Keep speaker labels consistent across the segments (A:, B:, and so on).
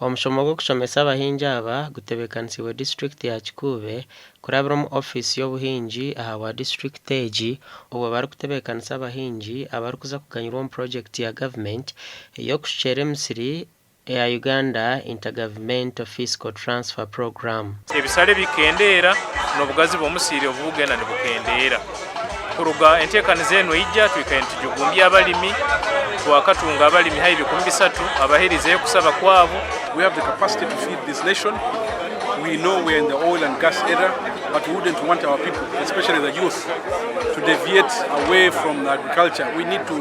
A: Omushomo gwo kushomesa abahingi aba gutebekanisiibwe district ya Kikuube kurabira mu office y'obuhingi aha wa district egi obwo barikutebekanisa abahingi abarikuza kuganyirwa mu project ya government ey'okushukyera emisiri ya Uganda Intergovernmental Fiscal Transfer Program.
B: Ebisale bikendeera n'obugazi bw'omusiri obugenda ne bukendeera. Kuruga enteekaniza eno ijja tujugumbya abalimi twakatunga abalimi hayi 13 abaherezeyo kusaba kwabo.
C: We have the capacity to feed this nation. We know we're in the oil and gas era, but we wouldn't want our people, especially the youth, to deviate away from agriculture. We need to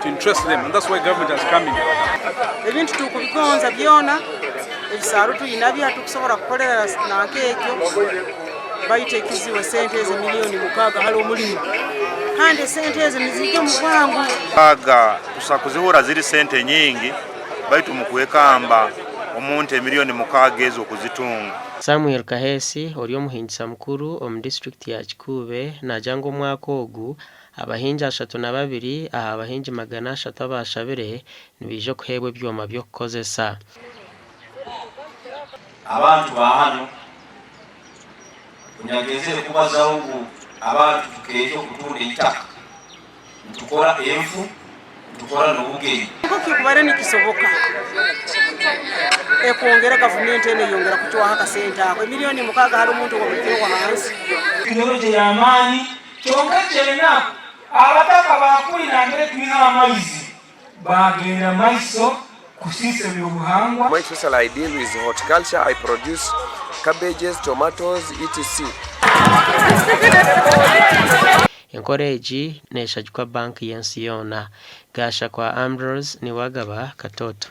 C: interest them, and that's why government has come in.
D: Ebintu tukubigonza byona ebisaro tuyina byatukusobola kukolera nankekyo bayitekiziwe sente eze milioni 6 hali omulimi kandi sente eze nizijja mu bwangu
E: aga tusakuzihura ziri sente nyingi baitu mukwekamba omuntu milioni 6 ezo kuzitunga.
A: Samuel Kahesi oli omuhingisa mukuru omu district ya Kikuube najanga omwaka ogu abahingi 32 aha abahingi 300 abashabire nibije kuhebwa ebyoma by'okukozesa.
F: Abantu bahano kunyageze kubazaho abantu tukejo kutunda itaka tukora enfu tukora n'obugeyi
D: ko kikubare nikisoboka kuongera government ene yongera kutoa haka sente ako milioni 6 hali omuntu obuliro hansi
G: teknoloji ya amani kyonka kyena abataka bakulira ngere tulina amaizi bagenda maiso kusisa byobuhangwa.
H: My social ideal is horticulture. I produce cabbages, tomatoes, etc.
A: Enkora egi neshajukwa banki yensi yona gasha kwa Ambrose ni wagaba katoto.